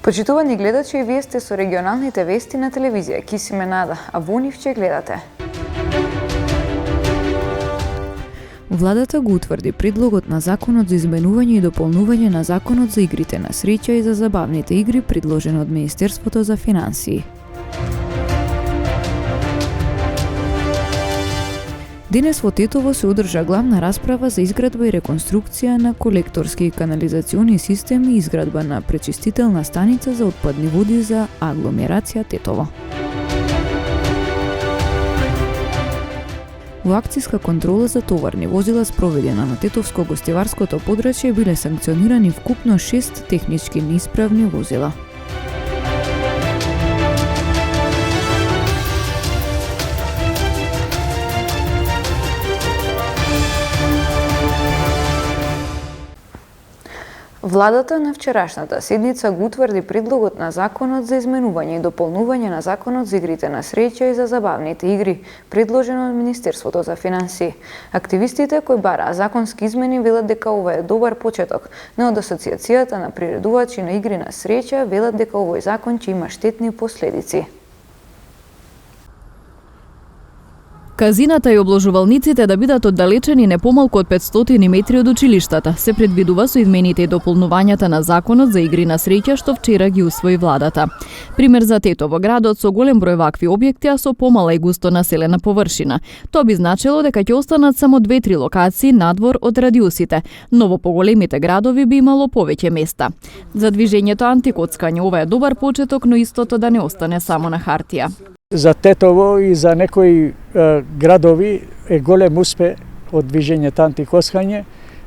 Почитувани гледачи, вие сте со регионалните вести на телевизија Кисиме Нада, а во нив ќе гледате. Владата го утврди предлогот на Законот за изменување и дополнување на Законот за игрите на среќа и за забавните игри, предложен од Министерството за финансии. Денес во Тетово се одржа главна расправа за изградба и реконструкција на колекторски и канализациони системи и изградба на пречистителна станица за отпадни води за агломерација Тетово. Во акцијска контрола за товарни возила спроведена на Тетовско-гостиварското подрачје биле санкционирани вкупно 6 технички неисправни возила. Владата на вчерашната седница го утврди предлогот на Законот за изменување и дополнување на Законот за игрите на среќа и за забавните игри, предложен од Министерството за финансии. Активистите кои бараа законски измени велат дека ова е добар почеток, но од Асоциацијата на приредувачи на игри на среќа велат дека овој закон ќе има штетни последици. Казината и обложувалниците да бидат оддалечени не помалку од 500 метри од училиштата, се предвидува со измените и дополнувањата на Законот за игри на среќа што вчера ги усвои владата. Пример за Тетово, градот со голем број вакви објекти, а со помала и густо населена површина. Тоа би значило дека ќе останат само 2-3 локации надвор од радиусите, но во поголемите градови би имало повеќе места. За движењето антикоцкање ова е добар почеток, но истото да не остане само на хартија. За Тетово и за некои градови е голем успех од движењето антикоцкање.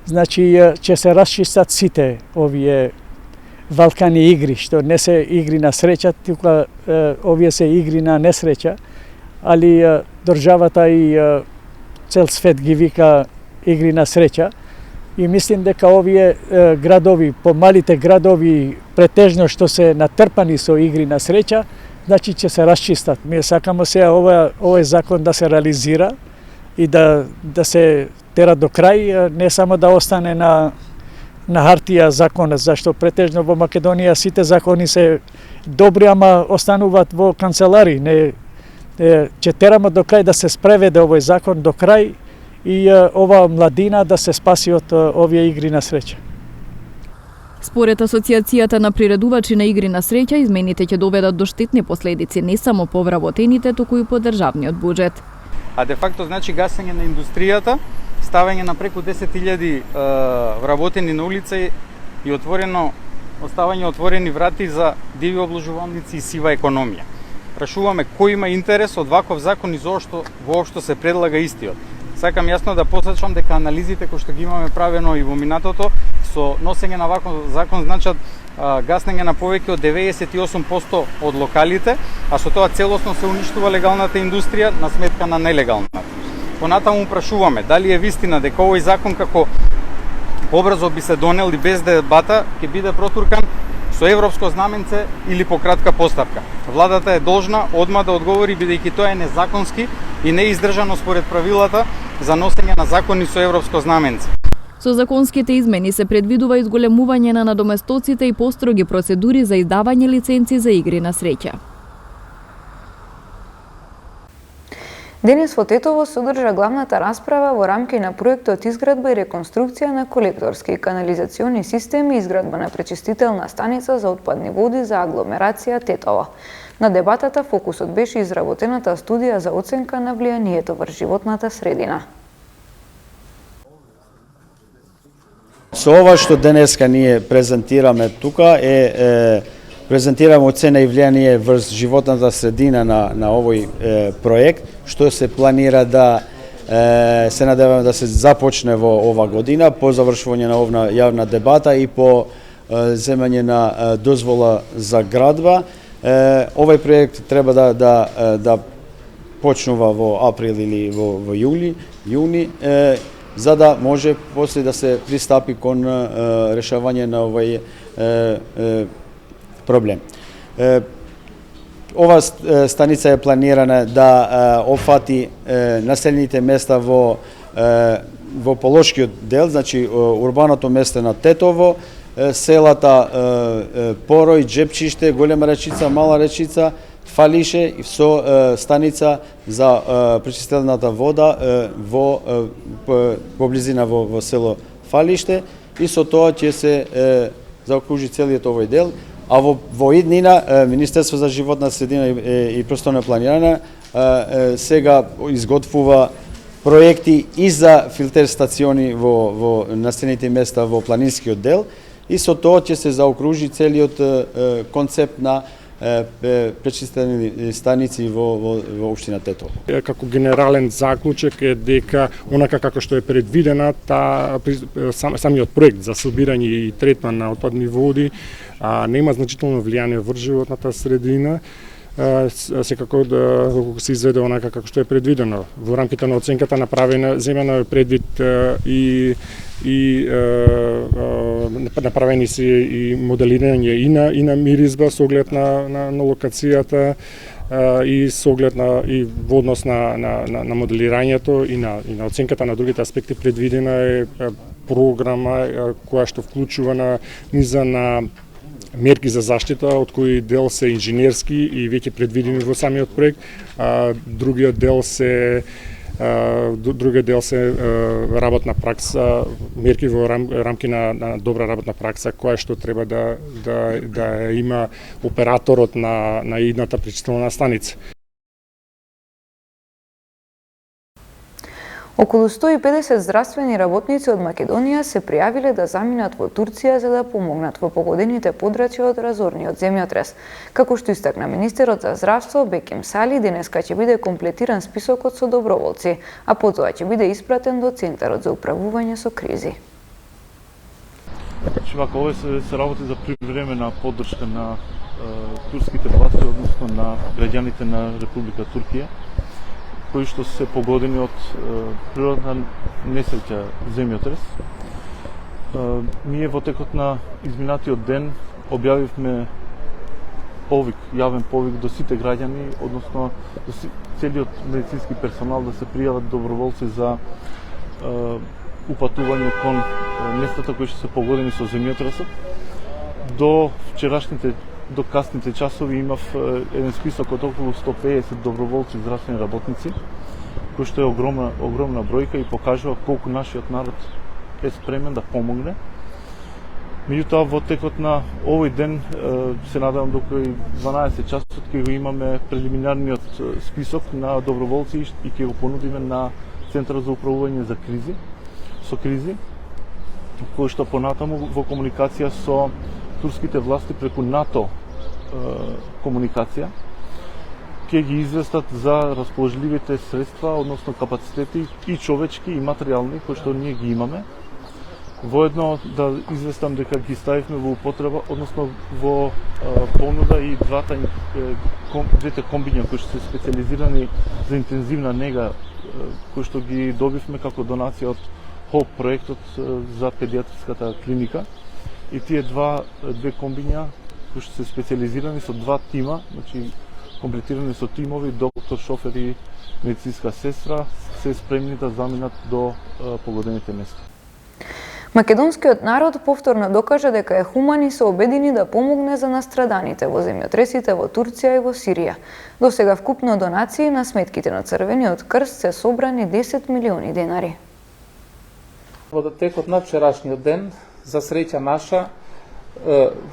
Значи ќе се расчистат сите овие валкани игри, што не се игри на среќа, тука овие се игри на несреќа, али државата и цел свет ги вика игри на среќа. И мислим дека овие градови, помалите градови, претежно што се натрпани со игри на среќа, значи ќе се расчистат. Ние сакамо сега овој закон да се реализира и да се тера до крај, не само да остане на хартија законот, зашто претежно во Македонија сите закони се добри, ама остануваат во канцелари. Ќе тераме до крај да се спреведе овој закон до крај и ова младина да се спаси од овие игри на среќа. Според Асоциацијата на приредувачи на игри на среќа, измените ќе доведат до штетни последици не само по вработените, туку и по државниот буџет. А де факто значи гасење на индустријата, ставање на преку 10.000 вработени на улица и оставање отворени врати за диви обложувалници и сива економија. Прашуваме кој има интерес од ваков закон и зошто воопшто се предлага истиот. Сакам јасно да посочам дека анализите кои што ги имаме правено и во минатото со носење на ваков закон значат гаснење на повеќе од 98% од локалите, а со тоа целосно се уништува легалната индустрија на сметка на нелегалната. Понатаму прашуваме дали е вистина дека овој закон како побрзо би се донел и без дебата ќе биде протуркан со европско знаменце или по кратка поставка. Владата е должна одма да одговори бидејќи тоа е незаконски и не издржано според правилата за носење на закони со европско знаменце. Со законските измени се предвидува изголемување на надоместоците и построги процедури за издавање лиценци за игри на среќа. Денес во Тетово се одржа главната расправа во рамки на проектот изградба и реконструкција на колекторски и канализациони системи и изградба на пречистителна станица за отпадни води за агломерација Тетово. На дебатата фокусот беше изработената студија за оценка на влијанието врз животната средина. Со ова што денеска ние презентираме тука презентираме оцена и влијание врз животната средина на овој проект, што се планира да се надеваме да се започне во ова година по завршување на овна јавна дебата и по земање на дозвола за градба. Овој проект треба да почнува во април или во јуни, за да може после да се пристапи кон решавање на овој проблем. Ова станица е планирана да опфати населените места во полошкиот дел, значи урбаното место на Тетово, селата Порој, Джепчиште, Голема речица, Мала речица, Фалише и со станица за пречистената вода во близина во село Фалиште и со тоа ќе се заокружи целиот овој дел. А во иднина Министерство за животна средина и просторно планирање сега изготвува проекти и за филтер стациони во населените места во планинскиот дел и со тоа ќе се заокружи целиот концепт на пречистени станици во општина Тетово. Како генерален заклучок е дека онака како што е предвидена самиот проект за собирање и третман на отпадни води нема значително влијание врз животната средина. Секако доколку се изведе онака како што е предвидено. Во рамките на оценката земено е предвид и направени се и моделирање и на миризба со оглед на локацијата и со оглед и во однос на моделирањето и на оценката на другите аспекти. Предвидена е програма која што вклучува на низа на мерки за заштита, од кои дел се инженерски и веќе предвидени во самиот проект, другиот дел се работна пракса, мерки во рамки на добра работна пракса која што треба да има операторот на идната пречистелна станица. Околу 150 здравствени работници од Македонија се пријавиле да заминат во Турција за да помогнат во погодените подрачја од разорниот земјотрес. Како што истакна министерот за здравство Беким Сали, денеска ќе биде комплетиран списокот со доброволци, а потоа ќе биде испратен до Центарот за управување со кризи. Ова се работи за привремена поддршка на турските власти, односно на граѓаните на Република Туркија, кои што се погодени од природна несреќа земјотрес. Ние во текот на изминатиот ден објавивме јавен повик до сите граѓани, односно до целиот медицински персонал да се пријават доброволци за упатување кон местата кои што се погодени со земјотресот. До касните часови имав еден список од околу 150 доброволци здравствени работници, кој што е огромна бројка и покажува колку нашиот народ е спремен да помогне. Меѓутоа, во текот на овој ден се надевам до кој 12 часот ќе го имаме прелиминарниот список на доброволци и ќе го понудиме на Центарот за управување со кризи, кој што понатаму во комуникација со турските власти преку НАТО комуникација ќе ги известат за расположливите средства, односно капацитети и човечки и материјални кои што ние ги имаме. Воедно да известам дека ги ставивме во употреба, односно во понуда и двете комбиња кои што се специализирани за интензивна нега, кои што ги добивме како донација од ХОП проектот за педиатриската клиника. И тие две комбиња кои што се специализирани со два тима, значи комплетирани со тимови, доктор, шофер и медицинска сестра, се спремни да заминат до погодените места. Македонскиот народ повторно докажа дека е хуман и се обедини да помогне за настраданите во земјотресите во Турција и во Сирија. До сега вкупно донации на сметките на Црвениот крст се собрани 10 милиони денари. Во текот на вчерашниот ден, за среќа наша,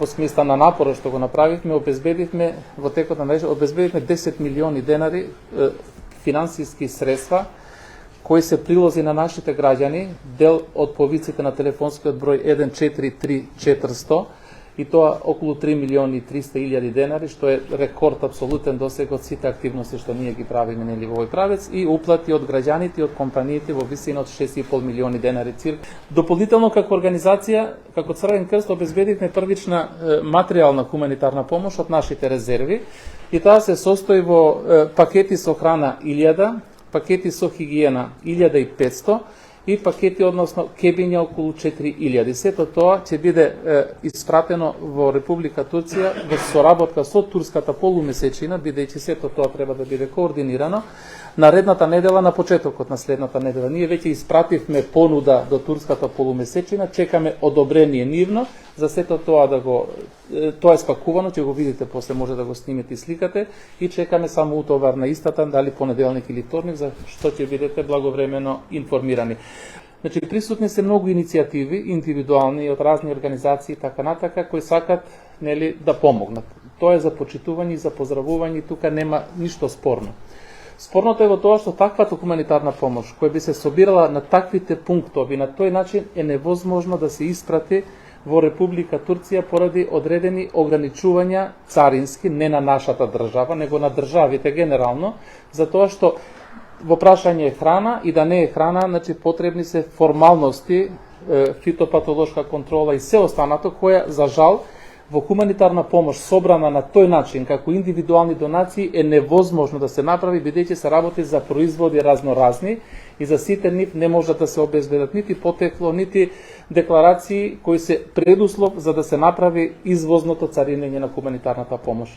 во смисла на напорот што го направивме, обезбедивме 10 милиони денари финансиски средства кои се прилози на нашите граѓани, дел од повиците на телефонскиот број 143400 и тоа околу 3 милиони 300 илјади денари, што е рекорд апсолутен досега од сите активности што ние ги правиме нели во овој правец, и уплати од граѓаните и од компаниите во висина од 6,5 милиони денари цир. Дополнително како организација, како Црвен крст, обезбедивме првична материјална хуманитарна помош од нашите резерви и таа се состои во пакети со храна 1000, пакети со хигиена 1500 и пакети, односно кебиња околу 4000. Сето тоа ќе биде испратено во Република Турција во соработка со турската полумесечина, бидејќи сето тоа треба да биде координирано. Наредната недела, на почетокот на следната недела, ние веќе испративме понуда до турската полумесечина, чекаме одобрение нивно, за сето тоа тоа е спакувано, ќе го видите после, може да го снимете и сликате, и чекаме само утовар на истата, дали понеделник или вторник, за што ќе бидете благовремено информирани. Значи, присутни се многу иницијативи, индивидуални од разни организации, така натака, кои сакат да помогнат. Тоа е за почитување и за поздравување, тука нема ништо спорно. Спорното е во тоа што таквата хуманитарна помош, која би се собирала на таквите пунктови, на тој начин е невозможно да се испрати во Република Турција поради одредени ограничувања царински, не на нашата држава, него на државите генерално, затоа што во прашање е храна и да не е храна, значи потребни се формалности, фитопатолошка контрола и се останато, која за жал во хуманитарна помош собрана на тој начин, како индивидуални донации, е невозможно да се направи, бидејќи се работи за производи разноразни и за сите нив не може да се обезбедат нити потекло, нити декларации кои се предуслов за да се направи извозното царинење на хуманитарната помош.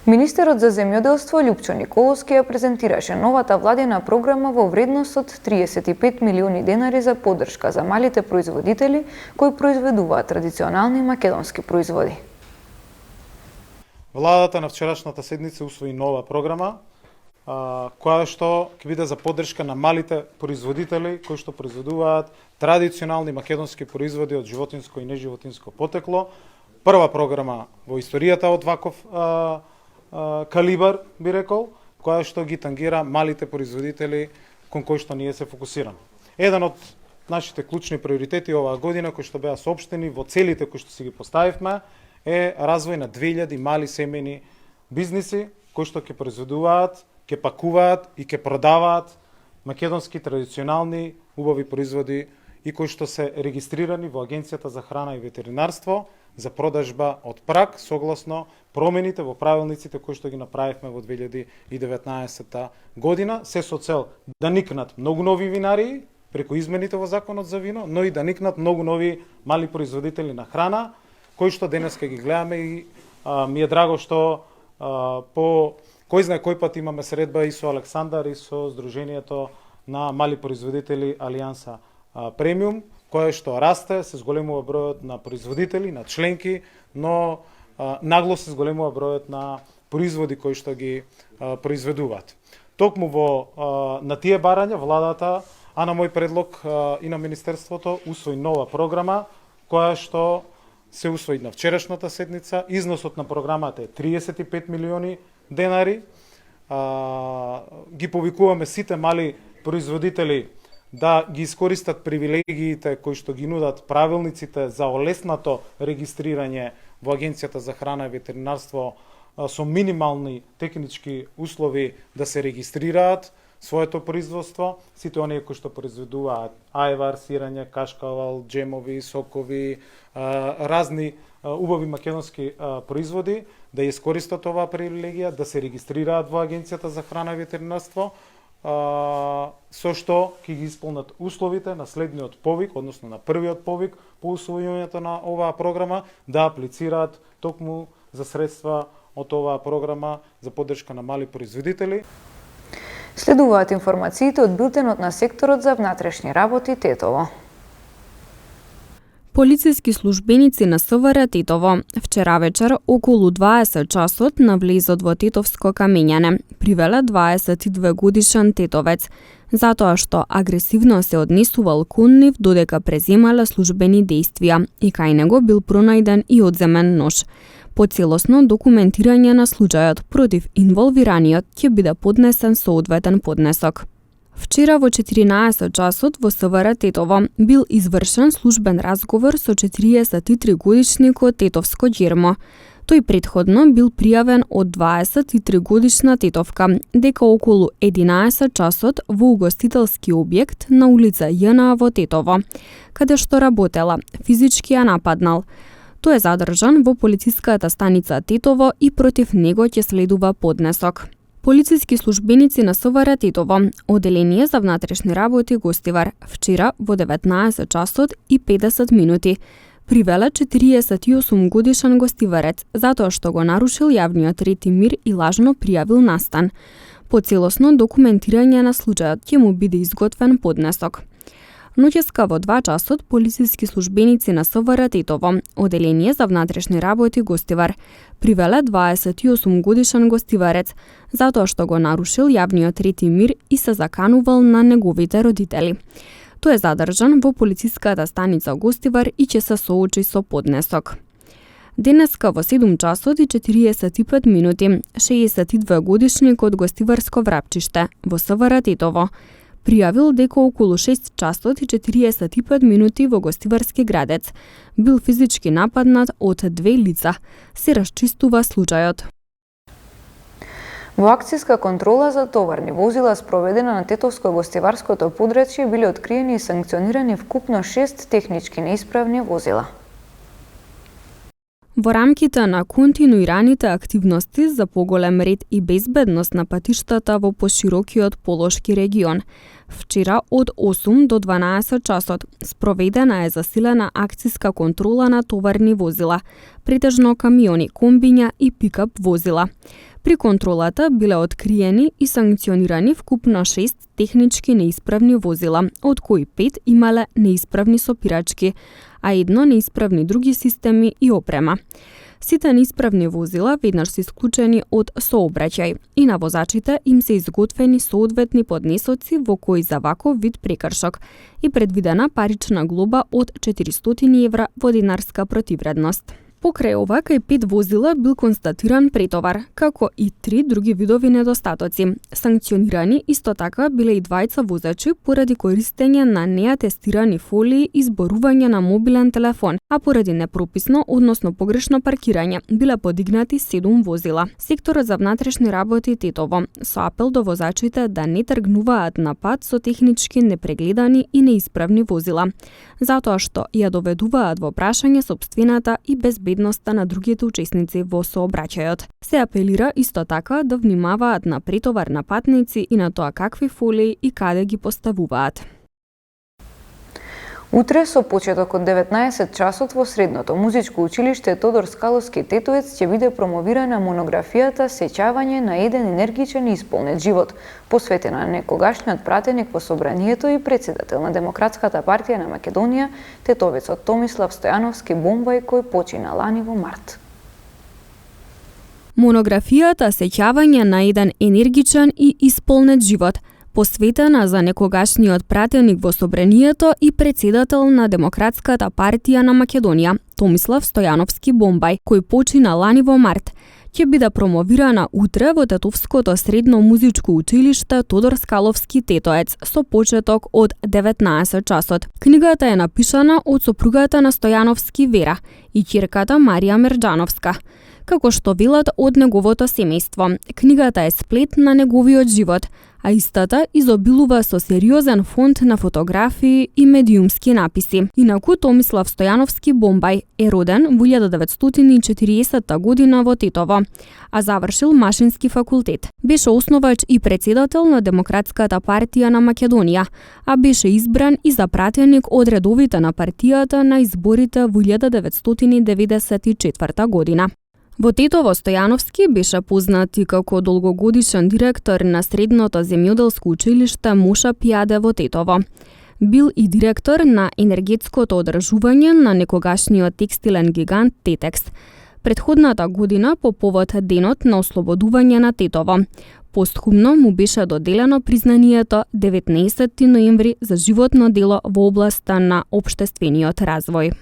Министерот за земјоделство Љупчо Николовски ја презентираше новата владина програма во вредност од 35 милиони денари за поддршка за малите производители кои произведуваат традиционални македонски производи. Владата на вчерашната седница усвои нова програма која што ќе биде за поддршка на малите производители кои што произведуваат традиционални македонски производи од животинско и неживотинско потекло. Прва програма во историјата од ваков калибар, би рекол, која што ги тангира малите производители кон кои што ние се фокусираме. Еден од нашите клучни приоритети оваа година, кои што беа соопштени во целите кои што си ги поставивме, е развој на 2000 мали семејни бизниси кои што ќе произведуваат, ќе пакуваат и ќе продаваат македонски традиционални убави производи и кои што се регистрирани во Агенцијата за храна и ветеринарство за продажба од праг согласно промените во правилниците кои што ги направивме во 2019 година, се со цел да никнат многу нови винарии преку измените во законот за вино, но и да никнат многу нови мали производители на храна, кои што денеска ги гледаме и ми е драго што по кој знае кој пат имаме средба и со Александар и со Сдруженијето на мали производители Алијанса Премиум, кое што расте, се зголемува бројот на производители, на членки, но нагло се зголемува бројот на производи кои што ги произведуваат. Токму на тие барања владата, а на мој предлог и на Министерството, усвои нова програма, која што се усвои на вчерашната седница. Износот на програмата е 35 милиони денари. Ги повикуваме сите мали производители да ги искористат привилегиите кои што ги нудат правилниците за олеснато регистрирање во Агенцијата за храна и ветеринарство со минимални технички услови да се регистрираат своето производство, сите оние кои што произведуваат ајвар, сирење, кашкавал, джемови, сокови, разни убави македонски производи, да ја искористат оваа привилегија, да се регистрираат во Агенцијата за храна и ветеринарство, со што ќе ги исполнат условите на следниот повик, односно на првиот повик по усвојувањето на оваа програма, да аплицираат токму за средства од оваа програма за поддршка на мали производители. Следуваат информациите од билтенот на секторот за внатрешни работи Тетово. Полициски службеници на СВР Тетово вчера вечер околу 20 часот на влезот во Тетовско камењане привеле 22 годишен тетовец, затоа што агресивно се однесувал кон нив додека преземале службени дејствија и кај него бил пронајден и одземен нож. По целосно документирање на случајот против инволвираниот ќе биде поднесен соодветен поднесок. Вчера во 14 часот во СВР Тетово бил извршен службен разговор со 43 годишникот Тетовско ѓермо. Тој претходно бил пријавен од 23 годишна тетовка, дека околу 11 часот во угостителски објект на улица Јна во Тетово, каде што работела, физички ја нападнал. Тој е задржан во полициската станица Тетово и против него ќе следува поднесок. Полициски службеници на СВР Титово, Оделение за внатрешни работи Гостивар, вчера во 19 часот и 50 минути, привела 48 годишен гостиварец затоа што го нарушил јавниот ред и мир и лажно пријавил настан. По целосно документирање на случајот ќе му биде изготвен поднесок. Ноќеска во 2 часот полициски службеници на СВР Титово, Оделение за внатрешни работи Гостивар, привеле 28 годишен гостиварец затоа што го нарушил јавниот ред и мир и се заканувал на неговите родители. Тој е задржан во полициската станица Гостивар и ќе се соочи со поднесок. Денеска во 7 часот и 45 минути, 62 годишник од Гостиварско Врапчиште во СВР Титово пријавил дека околу 6 часот и 45 минути во Гостиварски Градец бил физички нападнат од 2 лица. Се расчистува случајот. Во акцијска контрола за товарни возила спроведена на Тетовско-Гостиварското подречје биле откриени и санкционирани вкупно 6 технички неисправни возила. Во рамките на континуираните активности за поголем ред и безбедност на патиштата во поширокиот Полошки регион, вчера од 8 до 12 часот спроведена е засилена акцијска контрола на товарни возила, претежно камиони, комбиња и пикап возила. При контролата биле откриени и санкционирани вкупно 6 технички неисправни возила, од кои 5 имале неисправни сопирачки, а 1 неисправни други системи и опрема. Сите неисправни возила веднаш се исклучени од сообраќај и на возачите им се изготвени соодветни поднесоци во кои за ваков вид прекршок и предвидена парична глоба од 400 евра во динарска противредност. Покрај ова, кај 5 возила бил констатиран претовар, како и 3 други видови недостатоци. Санкционирани исто така биле и 2 возачи поради користење на неатестирани фолии и зборување на мобилен телефон, а поради непрописно, односно погрешно паркирање, биле подигнати 7 возила. Секторот за внатрешни работи Тетово со апел до возачите да не тргнуваат на пат со технички непрегледани и неисправни возила, затоа што ја доведуваат во прашање сопствената и безбедноста на другите учесници во сообраќајот. Се апелира исто така да внимаваат на претовар на патници и на тоа какви фолии и каде ги поставуваат. Утре со почеток од 19 часот во Средното музичко училиште Тодор Скаловски Тетовец ќе биде промовирана монографијата Сеќавање на еден енергичен и исполнет живот, посветена на некогашниот пратеник во собранието и председател на Демократската партија на Македонија, тетовецот Томислав Стојановски Бомбај, кој почина лани во март. Монографијата Сеќавање на еден енергичен и исполнет живот, посветена за некогашниот пратеник во собранието и председател на Демократската партија на Македонија, Томислав Стојановски Бомбај, кој почина лани во март, ќе биде промовирана утре во Тетовското средно музичко училиште Тодор Скаловски Тетоец со почеток од 19 часот. Книгата е напишана од сопругата на Стојановски Вера и ќерката Марија Мерџановска. Како што велат од неговото семејство, книгата е сплет на неговиот живот, а истата изобилува со сериозен фонд на фотографии и медиумски написи. Инаку Томислав Стојановски Бомбај е роден во 1940 година во Тетово, а завршил Машински факултет. Беше основач и председател на Демократската партија на Македонија, а беше избран и за пратеник од редовите на партијата на изборите во 1994 година. Во Тетово Стојановски беше познат и како долгогодишен директор на Средното земјоделско училиште Моша Пијаде во Тетово. Бил и директор на енергетското одржување на некогашниот текстилен гигант Тетекс. Предходната година по повод денот на ослободување на Тетово. Постхумно му беше доделено признанието 19 ноември за животно дело во областа на општествениот развој.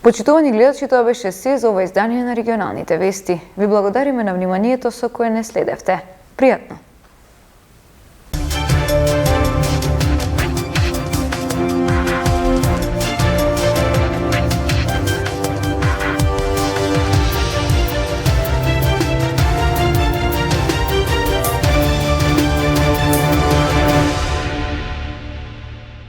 Почитувани гледачи, тоа беше се за ова издание на регионалните вести. Ви благодариме на вниманието со кое не следевте. Пријатно!